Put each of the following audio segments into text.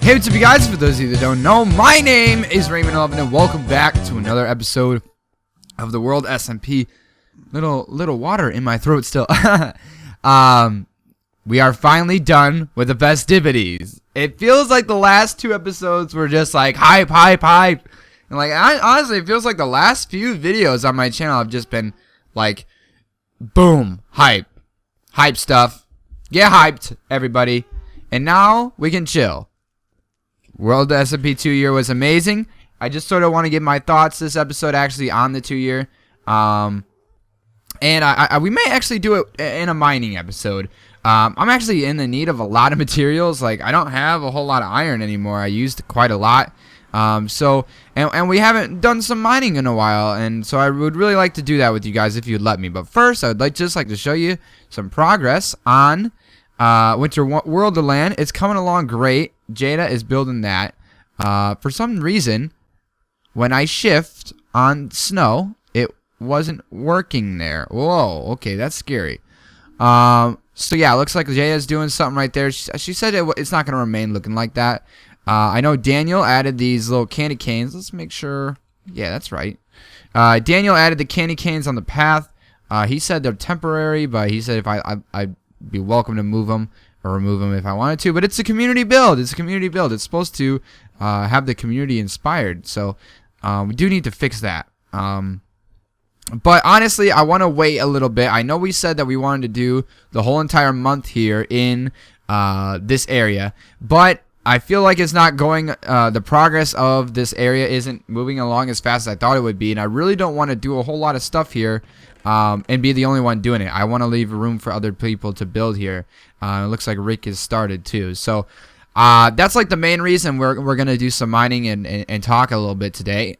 Hey, what's up, you guys? For those of you that don't know, my name is Raymond11, and welcome back to another episode of the WorldSMP. Little water in my throat still. We are finally done with the festivities. It feels like the last two episodes were just like hype. And like, honestly, it feels like the last few videos on my channel have just been like, boom, hype stuff. Get hyped, everybody. And now we can chill. WorldSMP 2-year was amazing. I just sort of want to give my thoughts this episode actually on the 2-year. And we may actually do it in a mining episode. I'm actually in the need of a lot of materials. Like, I don't have a whole lot of iron anymore. I used quite a lot. And we haven't done some mining in a while, and so I would really like to do that with you guys if you'd let me. But first, I would just like to show you some progress on Winter Wonderland. It's coming along great. Jada is building that. For some reason, when I shift on snow, it wasn't working there. Whoa, okay, that's scary. So yeah, it looks like Jada's doing something right there. She said it's not going to remain looking like that. I know Daniel added these little candy canes. Let's make sure. Yeah, that's right. Daniel added the candy canes on the path. He said they're temporary, but he said if I'd be welcome to move them or remove them if I wanted to. But it's a community build. It's a community build. It's supposed to have the community inspired. So we do need to fix that. But honestly, I want to wait a little bit. I know we said that we wanted to do the whole entire month here in this area, but I feel like it's not going, the progress of this area isn't moving along as fast as I thought it would be, and I really don't want to do a whole lot of stuff here and be the only one doing it. I want to leave room for other people to build here. It looks like Rick has started too, so that's like the main reason we're gonna do some mining and talk a little bit today.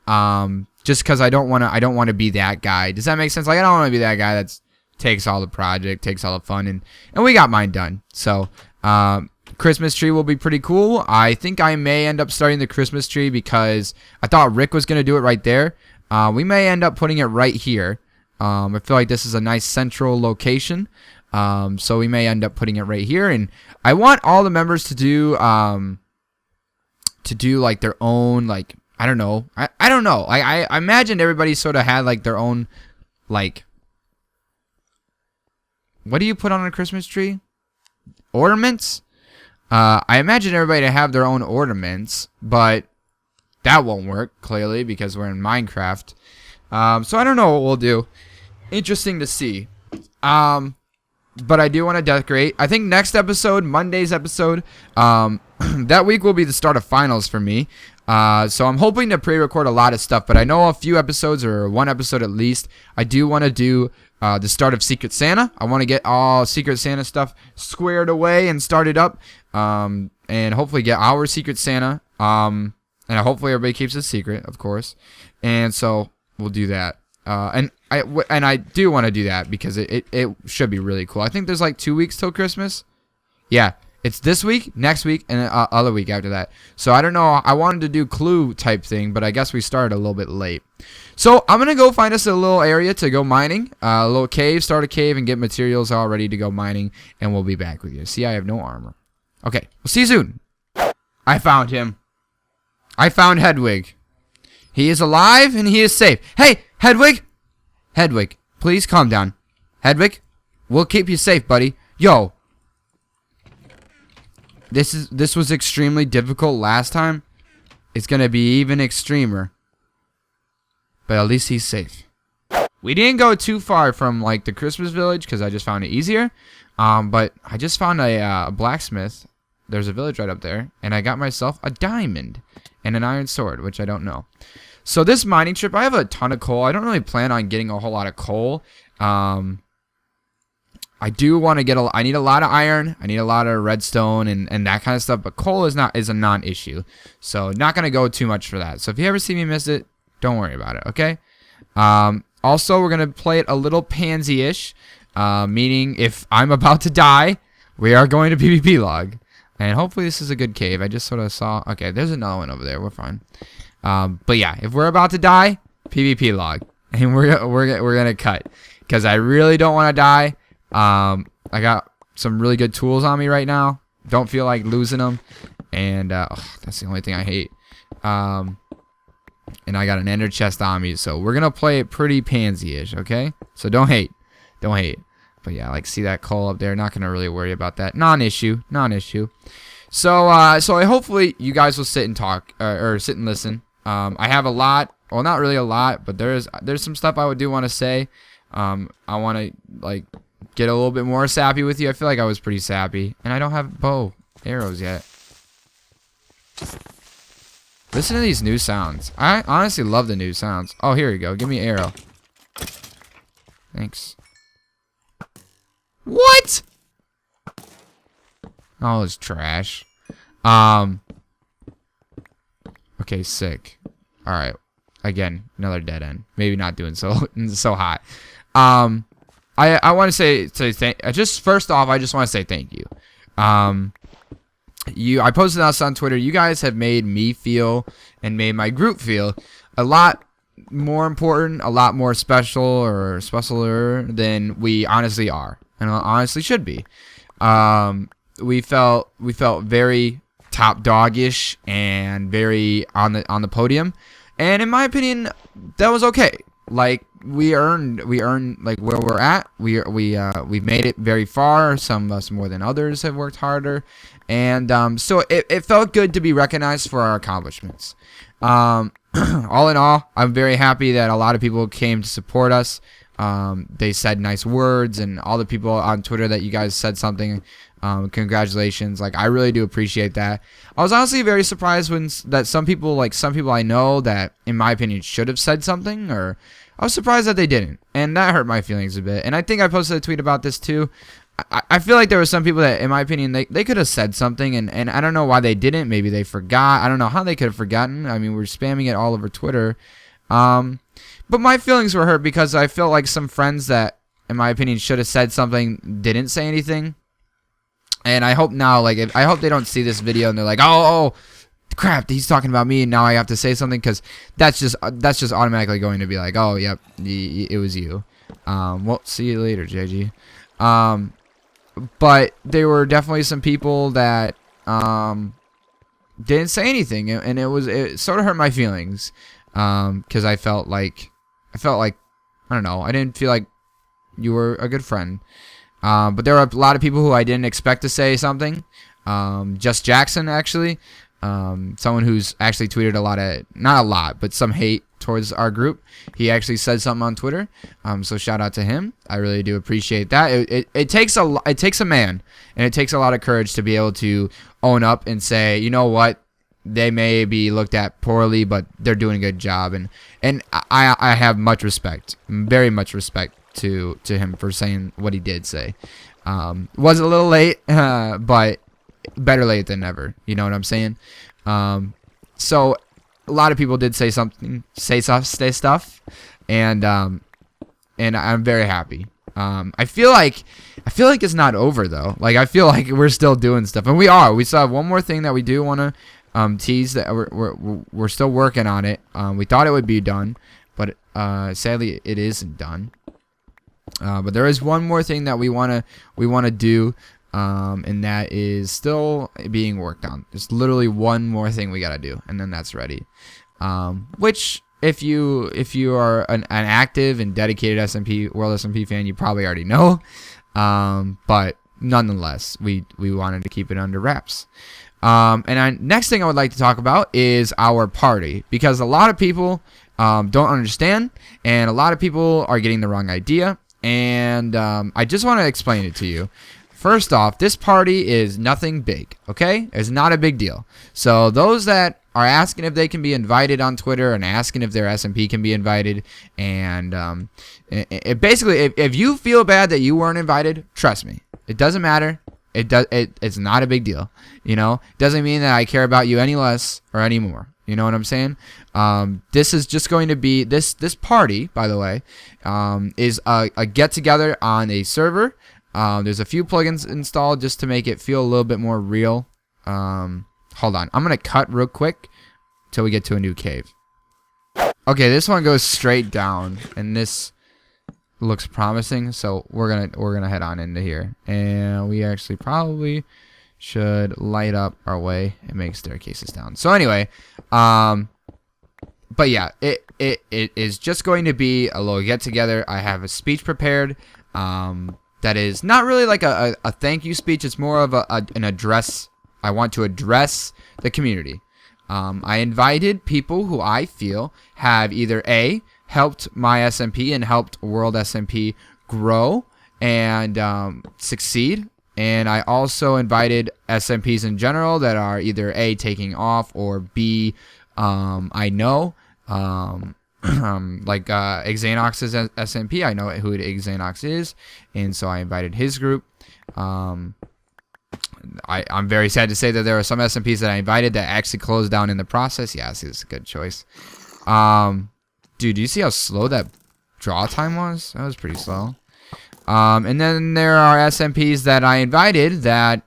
Just because I don't want to be that guy. Does that make sense? Like, I don't want to be that guy that takes all the project, takes all the fun, and we got mine done. So Christmas tree will be pretty cool. I think I may end up starting the Christmas tree because I thought Rick was going to do it right there. We may end up putting it right here. I feel like this is a nice central location. So we may end up putting it right here. And I want all the members to do like their own, like, I don't know. I don't know. I imagined everybody sort of had like their own, like, what do you put on a Christmas tree? Ornaments? I imagine everybody to have their own ornaments, but that won't work, clearly, because we're in Minecraft. So I don't know what we'll do. Interesting to see. But I do want to decorate. I think next episode, Monday's episode, that week will be the start of finals for me. So I'm hoping to pre-record a lot of stuff, but I know a few episodes, or one episode at least, I do want to do the start of Secret Santa. I want to get all Secret Santa stuff squared away and started up, and hopefully get our Secret Santa, and hopefully everybody keeps it secret, of course, and so we'll do that. And I do want to do that because it should be really cool. I think there's like 2 weeks till Christmas. Yeah. It's this week, next week, and the other week after that. So I don't know. I wanted to do clue type thing, but I guess we started a little bit late. So I'm going to go find us a little area to go mining. A little cave, start a cave, and get materials all ready to go mining. And we'll be back with you. See, I have no armor. Okay, we'll see you soon. I found him. I found Hedwig. He is alive, and he is safe. Hey, Hedwig! Hedwig, please calm down. Hedwig, we'll keep you safe, buddy. Yo. This was extremely difficult last time. It's gonna be even extremer. But at least he's safe. We didn't go too far from like the Christmas village because I just found it easier. But I just found a blacksmith. There's a village right up there, and I got myself a diamond and an iron sword, which I don't know. So this mining trip, I have a ton of coal. I don't really plan on getting a whole lot of coal. I do want to get I need a lot of iron, I need a lot of redstone and that kind of stuff, but coal is a non-issue. So not going to go too much for that. So if you ever see me miss it, don't worry about it, okay? Also, we're going to play it a little pansy-ish, meaning if I'm about to die, we are going to PvP log. And hopefully this is a good cave. I just sort of saw, okay, there's another one over there, we're fine. But yeah, if we're about to die, PvP log. And we're going to cut. Because I really don't want to die. I got some really good tools on me right now. Don't feel like losing them. And that's the only thing I hate. And I got an ender chest on me, so we're gonna play it pretty pansy-ish, okay? So don't hate. Don't hate. But yeah, like, see that coal up there? Not gonna really worry about that. Non-issue. Non-issue. So, so hopefully you guys will sit and talk, or sit and listen. I have a lot. Well, not really a lot, but there's some stuff I do want to say. I want to, like, get a little bit more sappy with you. I feel like I was pretty sappy, and I don't have bow arrows yet. Listen to these new sounds. I honestly love the new sounds. Oh, here you go. Give me an arrow. Thanks. What? Oh, it's trash. Okay, sick. All right. Again, another dead end. Maybe not doing so hot. I want to say just first off, I just want to say thank you. I posted this on Twitter. You guys have made me feel and made my group feel a lot more important, a lot more special or specialer than we honestly are, and honestly should be. We felt very top dog-ish and very on the podium, and in my opinion, that was okay. Like, we earned like where we're at. We've made it very far. Some of us more than others have worked harder, and so it felt good to be recognized for our accomplishments. All in all, I'm very happy that a lot of people came to support us. They said nice words, and all the people on Twitter that you guys said something. Congratulations. Like, I really do appreciate that. I was honestly very surprised that some people I know that, in my opinion, should have said something, or I was surprised that they didn't, and that hurt my feelings a bit. And I think I posted a tweet about this too. I feel like there were some people that, in my opinion, they could have said something, and I don't know why they didn't. Maybe they forgot. I don't know how they could have forgotten. I mean, we're spamming it all over Twitter. But my feelings were hurt because I felt like some friends that, in my opinion, should have said something didn't say anything. And I hope now, like, I hope they don't see this video and they're like, oh, crap, he's talking about me, and now I have to say something, because that's just automatically going to be like, oh, yep, it was you. Well, see you later, JG. But there were definitely some people that didn't say anything, and it sort of hurt my feelings, because I felt like I don't know, I didn't feel like you were a good friend. But there were a lot of people who I didn't expect to say something. Just Jackson, actually, someone who's actually tweeted not a lot, but some hate towards our group. He actually said something on Twitter. So shout out to him. I really do appreciate that. It takes a man, and it takes a lot of courage to be able to own up and say, you know what, they may be looked at poorly, but they're doing a good job, and I have much respect, very much respect to him for saying what he did say. Was a little late, but better late than never. You know what I'm saying? So a lot of people did say stuff, and I'm very happy. I feel like it's not over though. Like, I feel like we're still doing stuff, and we are. We still have one more thing that we do want to tease, that we're still working on it. We thought it would be done, but sadly it isn't done. But there is one more thing that we wanna do, and that is still being worked on. There's literally one more thing we gotta do, and then that's ready. Which, if you are an active and dedicated WorldSMP fan, you probably already know. But nonetheless, we wanted to keep it under wraps. And next thing I would like to talk about is our party, because a lot of people don't understand, and a lot of people are getting the wrong idea. And I just want to explain it to you. First off, this party is nothing big, okay? It's not a big deal. So those that are asking if they can be invited on Twitter and asking if their SMP can be invited, and basically, if you feel bad that you weren't invited, trust me, it doesn't matter. It's not a big deal. You know, doesn't mean that I care about you any less or any more. You know what I'm saying? This is just going to be this party, by the way, is a get together on a server. There's a few plugins installed just to make it feel a little bit more real. Hold on, I'm gonna cut real quick till we get to a new cave. Okay, this one goes straight down, and this looks promising, so we're gonna head on into here, and we actually probably should light up our way and make staircases down. So anyway, but yeah, it is just going to be a little get together. I have a speech prepared that is not really like a thank you speech. It's more of an address. I want to address the community. I invited people who I feel have either A, helped my SMP and helped WorldSMP grow and succeed. And I also invited SMPs in general that are either A, taking off, or B, I know. Like Xanox's SMP, I know who Xanox is, and so I invited his group. I'm very sad to say that there are some SMPs that I invited that actually closed down in the process. Yes, it's a good choice. Dude, do you see how slow that draw time was? That was pretty slow. And then there are SMPs that I invited that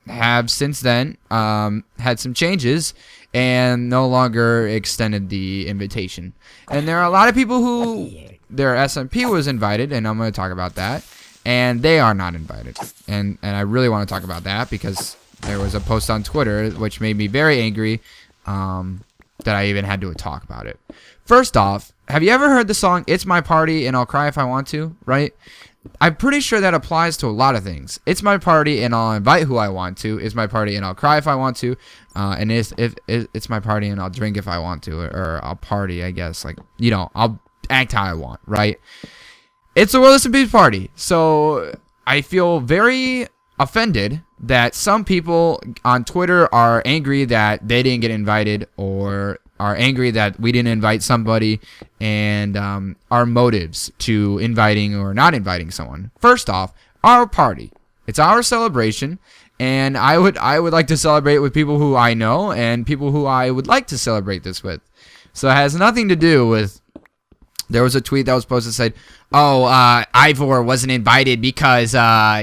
have since then had some changes and no longer extended the invitation. And there are a lot of people who their SMP was invited, and I'm going to talk about that, and they are not invited. And I really want to talk about that because there was a post on Twitter which made me very angry that I even had to talk about it. First off, have you ever heard the song "It's My Party and I'll Cry If I Want to"? Right? I'm pretty sure that applies to a lot of things. It's my party and I'll invite who I want to. It's my party and I'll cry if I want to. And if it's my party and I'll drink if I want to, or I'll party, I guess. Like, you know, I'll act how I want, right? It's a WorldSMP party. So I feel very offended that some people on Twitter are angry that they didn't get invited, or are angry that we didn't invite somebody, and our motives to inviting or not inviting someone. First off, our party. It's our celebration, and I would like to celebrate with people who I know and people who I would like to celebrate this with. So it has nothing to do with. There was a tweet that was posted that said, "Oh, Ivor wasn't invited because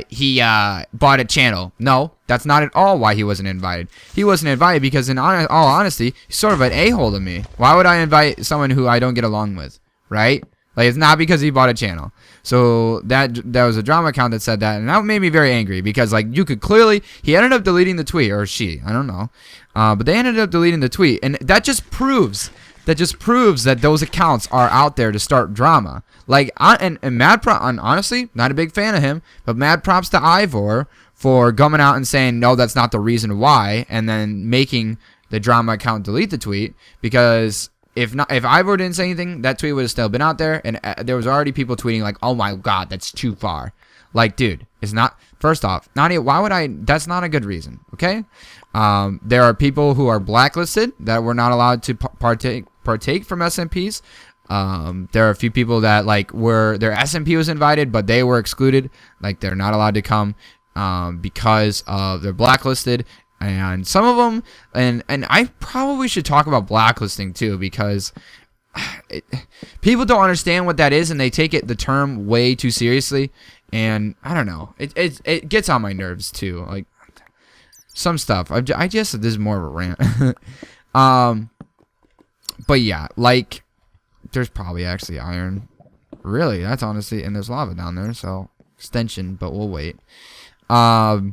he bought a channel." No, that's not at all why he wasn't invited. He wasn't invited because, in all honesty, he's sort of an a-hole to me. Why would I invite someone who I don't get along with, right? Like, it's not because he bought a channel. So there was a drama account that said that, and that made me very angry because, like, you could clearly, he ended up deleting the tweet, or she, I don't know, but they ended up deleting the tweet, and that just proves that those accounts are out there to start drama. Like, and honestly, not a big fan of him, but mad props to Ivor for coming out and saying, no, that's not the reason why, and then making the drama account delete the tweet, because if Ivor didn't say anything, that tweet would have still been out there, and there was already people tweeting like, oh my god, that's too far. Like, dude, it's not, first off, why would I, that's not a good reason, okay? There are people who are blacklisted that were not allowed to partake from SMPs. There are a few people that, like, their SMP was invited, but they were excluded. Like, they're not allowed to come because they're blacklisted. And some of them, and I probably should talk about blacklisting too, because people don't understand what that is, and they take the term way too seriously. And I don't know, it gets on my nerves too. Like, some stuff. I just, this is more of a rant. But yeah, like, there's probably actually iron. Really, that's honestly, and there's lava down there, so extension, but we'll wait. But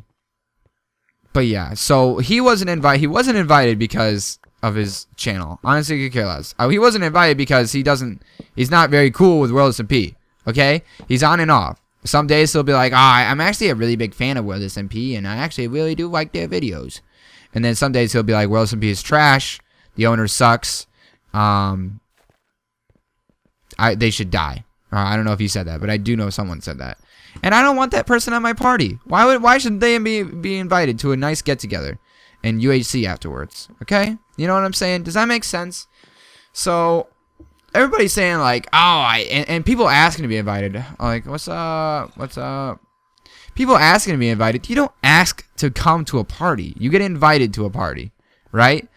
yeah, so he wasn't invited because of his channel. Honestly, could care less. He wasn't invited because he's not very cool with WorldSMP. Okay? He's on and off. Some days he'll be like, I'm actually a really big fan of WorldSMP, and I actually really do like their videos. And then some days he'll be like, WorldSMP is trash, the owner sucks, they should die. I don't know if he said that, but I do know someone said that. And I don't want that person at my party. Why should they be invited to a nice get-together and UHC afterwards? Okay? You know what I'm saying? Does that make sense? So, everybody's saying, like, and people asking to be invited. Like, what's up? People asking to be invited. You don't ask to come to a party. You get invited to a party, right?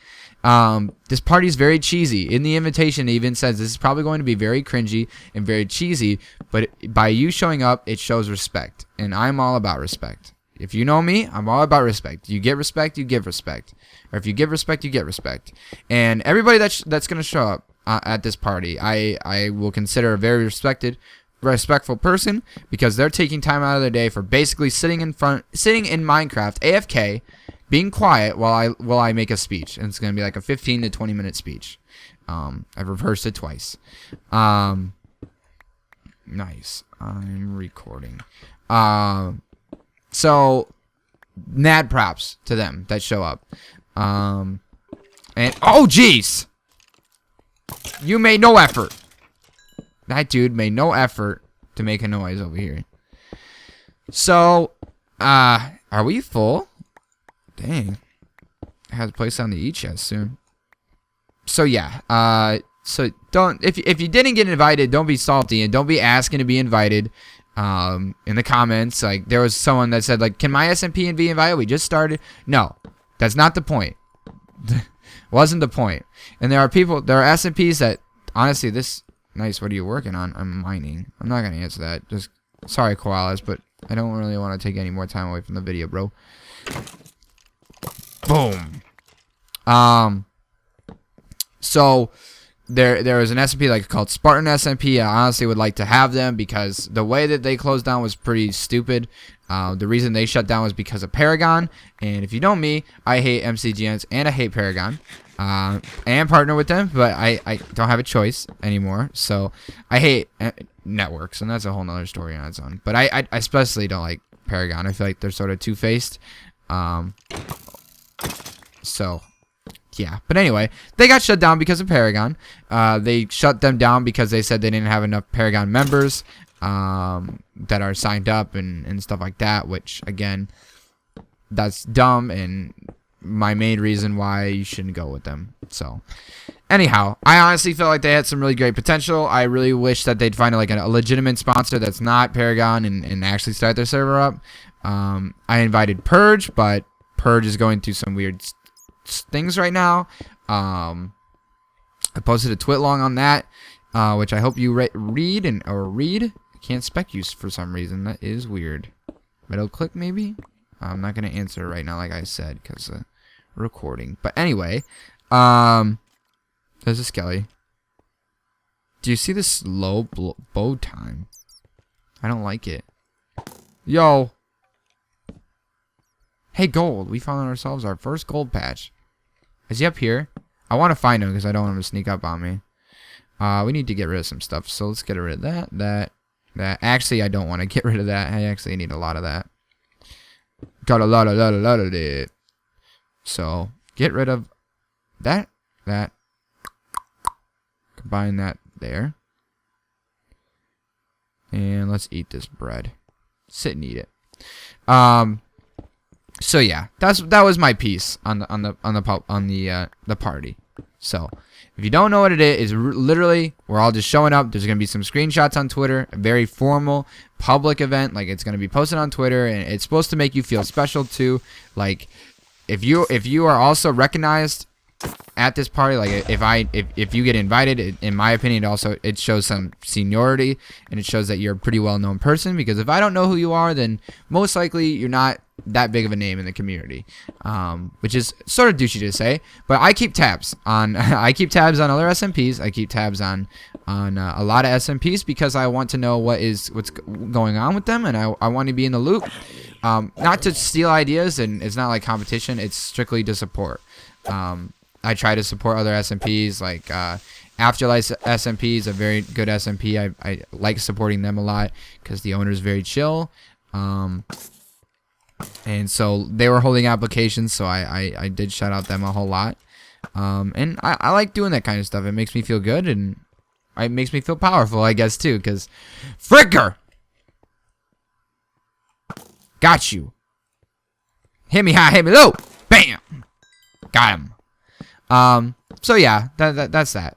This party is very cheesy. In the invitation, it even says this is probably going to be very cringy and very cheesy, but by you showing up, it shows respect, and I'm all about respect. If you know me, I'm all about respect. You get respect, you give respect, or if you give respect, you get respect. And everybody that's going to show up at this party, I will consider very respected respectful person because they're taking time out of their day for basically sitting in Minecraft AFK, being quiet while I make a speech, and it's gonna be like a 15 to 20 minute speech. I've rehearsed it twice. Nice. I'm recording. So mad props to them that show up. And oh jeez, you made no effort. That dude made no effort to make a noise over here. So, are we full? Dang. I have a place on the e-chest soon. So yeah, so don't, if you didn't get invited, don't be salty and don't be asking to be invited. In the comments, like there was someone that said like, can my SMP be invited? We just started. No, that's not the point. Wasn't the point. And there are SMPs that honestly, this nice. What are you working on? I'm mining. I'm not gonna answer that. Just sorry, koalas, but I don't really want to take any more time away from the video, bro. Boom. So there was an SMP like called Spartan SMP. I honestly would like to have them because the way that they closed down was pretty stupid. The reason they shut down was because of Paragon. And if you know me, I hate MCGNs and I hate Paragon. I am partnered with them, but I don't have a choice anymore. So I hate networks, and that's a whole nother story on its own. But I especially don't like Paragon. I feel like they're sort of two-faced. So yeah, but anyway, they got shut down because of Paragon. They shut them down because they said they didn't have enough Paragon members that are signed up and stuff like that, which again, that's dumb and my main reason why you shouldn't go with them. So anyhow, I honestly feel like they had some really great potential. I really wish that they'd find like a legitimate sponsor that's not Paragon and actually start their server up. I invited Purge, but Purge is going through some weird things right now. I posted a twit long on that, which I hope you read. I can't spec use for some reason. That is weird. Middle click maybe. I'm not gonna answer right now, like I said, because recording. But anyway, there's a skelly. Do you see the slow bow time? I don't like it. Yo. Hey, gold. We found ourselves our first gold patch. Is he up here? I want to find him because I don't want him to sneak up on me. We need to get rid of some stuff. So let's get rid of that. Actually, I don't want to get rid of that. I actually need a lot of that. Got a lot of it. So get rid of that. Combine that there. And let's eat this bread. Sit and eat it. So yeah, that was my piece on the party. So if you don't know what it is, literally we're all just showing up. There's gonna be some screenshots on Twitter, a very formal public event. Like it's gonna be posted on Twitter, and it's supposed to make you feel special too. Like if you are also recognized at this party, like if you get invited, in my opinion, it shows some seniority and it shows that you're a pretty well-known person. Because if I don't know who you are, then most likely you're not that big of a name in the community, which is sort of douchey to say, but I keep tabs on I keep tabs on other SMPs. I keep tabs on a lot of SMPs because I want to know what's going on with them, and I want to be in the loop, not to steal ideas, and it's not like competition. It's strictly to support. I try to support other SMPs, like Afterlife SMP is a very good SMP. I like supporting them a lot because the owner is very chill. And so they were holding applications, so I did shout out them a whole lot. And I like doing that kind of stuff. It makes me feel good, and it makes me feel powerful, I guess, too, because Fricker! Got you. Hit me high, hit me low! Bam! Got him. So yeah, that's that.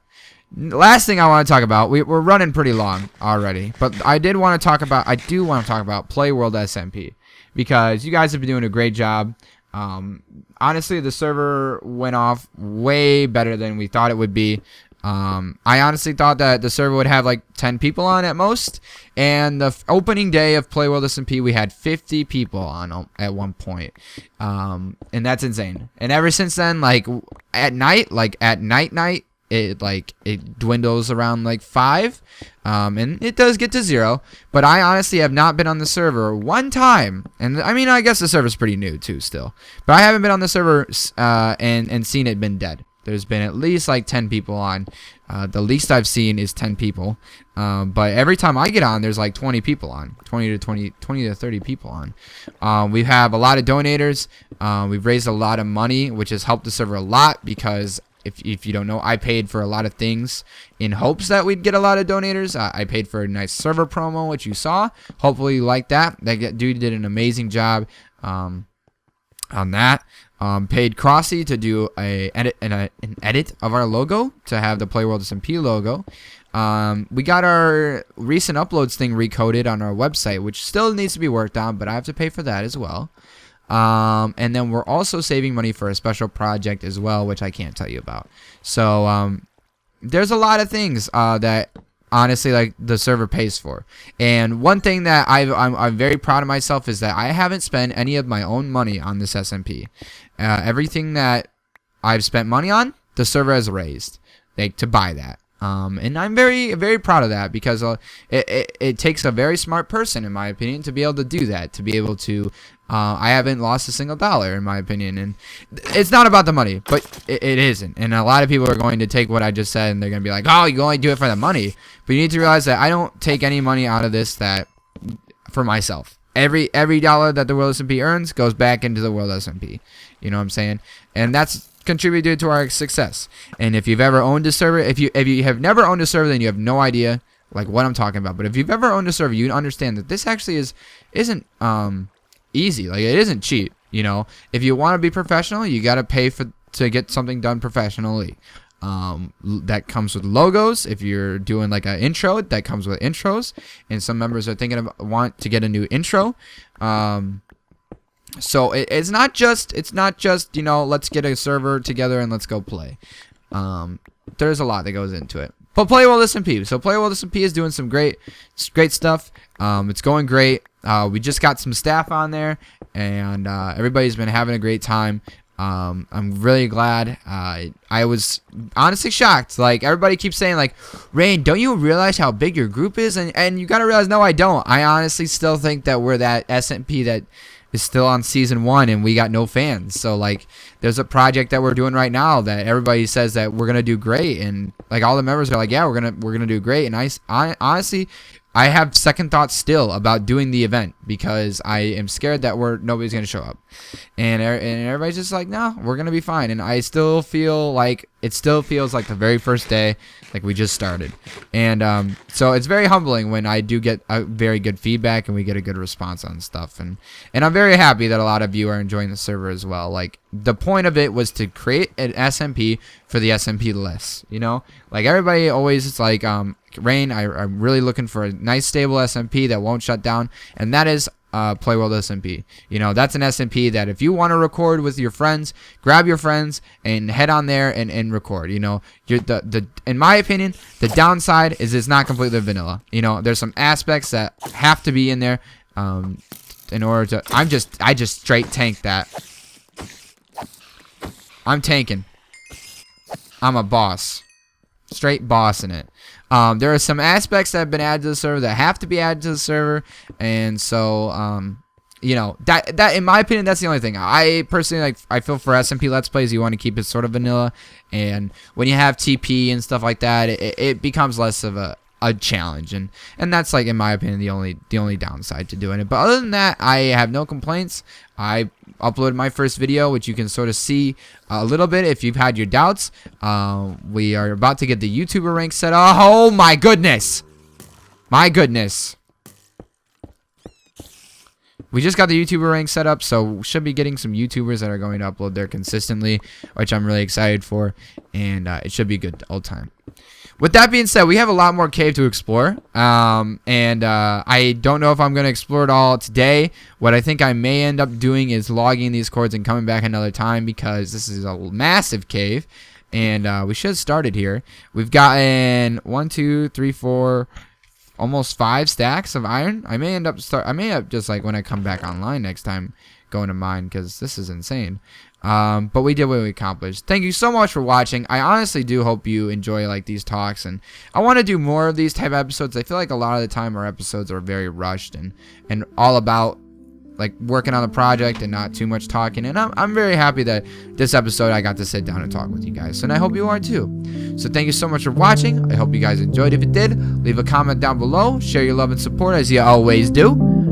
Last thing I want to talk about, we're running pretty long already, but I do want to talk about PlayWorldSMP. Because you guys have been doing a great job. Honestly, the server went off way better than we thought it would be. I honestly thought that the server would have like 10 people on at most. And the opening day of PlayWorldSMP, we had 50 people on at one point. And that's insane. And ever since then, like at night, it dwindles around like 5, and it does get to 0. But I honestly have not been on the server one time, and I mean I guess the server's pretty new too still, but I haven't been on the server and seen it been dead. There's been at least like 10 people on. The least I've seen is 10 people, but every time I get on, there's like 20 people on, 20 to 30 people on. We have a lot of donators. We've raised a lot of money, which has helped the server a lot because if you don't know, I paid for a lot of things in hopes that we'd get a lot of donators. I paid for a nice server promo, which you saw. Hopefully you like that. That dude did an amazing job on that. Paid Crossy to do an edit of our logo to have the ProleteR logo. We got our recent uploads thing recoded on our website, which still needs to be worked on, but I have to pay for that as well. And then we're also saving money for a special project as well, which I can't tell you about. So there's a lot of things that honestly like the server pays for. And one thing that I'm very proud of myself is that I haven't spent any of my own money on this SMP. Everything that I've spent money on, the server has raised to buy that. And I'm very, very proud of that because it takes a very smart person, in my opinion, to be able to do that, to be able to I haven't lost a single dollar, in my opinion. And it's not about the money, but it isn't. And a lot of people are going to take what I just said and they're going to be like, oh, you only do it for the money. But you need to realize that I don't take any money out of this for myself. Every dollar that the WorldSMP earns goes back into the WorldSMP. You know what I'm saying? And that's contributed to our success. And if you've ever owned a server, if you have never owned a server, then you have no idea like what I'm talking about. But if you've ever owned a server, you understand that this actually isn't easy. Like, it isn't cheap. You know, if you want to be professional, you got to pay to get something done professionally. That comes with logos. If you're doing like an intro, that comes with intros. And some members are thinking want to get a new intro. So it's not just you know, let's get a server together and let's go play. There's a lot that goes into it. But TheWorldSMP. So TheWorldSMP is doing some great stuff. It's going great. We just got some staff on there, and everybody's been having a great time. I'm really glad. I was honestly shocked. Like, everybody keeps saying like, Rain, don't you realize how big your group is? And you gotta realize, no, I don't. I honestly still think that we're that SMP that is still on season 1 and we got no fans. So like, there's a project that we're doing right now that everybody says that we're gonna do great, and like all the members are like, yeah, we're gonna do great. And I honestly, I have second thoughts still about doing the event because I am scared that nobody's gonna show up, and everybody's just like, no, we're gonna be fine. And I still feel like it still feels like the very first day, like we just started. And so it's very humbling when I do get a very good feedback and we get a good response on stuff. And I'm very happy that a lot of you are enjoying the server as well. Like, the point of it was to create an SMP for the SMP lists. You know, like everybody always is like, Rain, I'm really looking for a nice stable SMP that won't shut down, and that is TheWorldSMP. You know, that's an SMP that if you want to record with your friends, grab your friends and head on there and record. You know, in my opinion, the downside is it's not completely vanilla. You know, there's some aspects that have to be in there in order to. I just straight tank that. I'm tanking. I'm a boss. Straight boss in it. There are some aspects that have been added to the server that have to be added to the server, and so you know, that in my opinion, that's the only thing. I personally I feel for SMP Let's Plays, you want to keep it sort of vanilla, and when you have TP and stuff like that, it becomes less of a challenge, and that's, like, in my opinion, the only downside to doing it. But other than that, I have no complaints. I uploaded my first video, which you can sort of see a little bit if you've had your doubts. We are about to get the YouTuber rank set up. Oh my goodness, we just got the YouTuber rank set up, so we should be getting some YouTubers that are going to upload there consistently, which I'm really excited for, and it should be a good old time. With that being said, we have a lot more cave to explore, and I don't know if I'm going to explore it all today. What I think I may end up doing is logging these coords and coming back another time, because this is a massive cave, and we should have started here. We've gotten 1, 2, 3, 4, almost 5 stacks of iron. I may end up just, like, when I come back online next time, going to mine, because this is insane. But we did what we accomplished. Thank you so much for watching. I honestly do hope you enjoy like these talks, and I want to do more of these type of episodes. I feel like a lot of the time our episodes are very rushed and all about like working on the project and not too much talking. And I'm very happy that this episode I got to sit down and talk with you guys, and I hope you are too. So thank you so much for watching. I hope you guys enjoyed. If you did, leave a comment down below, share your love and support as you always do,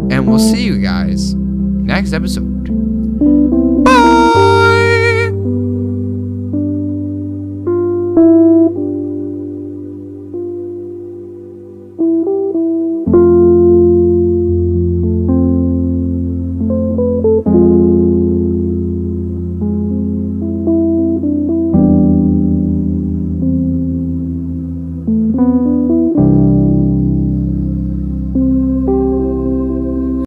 and we'll see you guys next episode.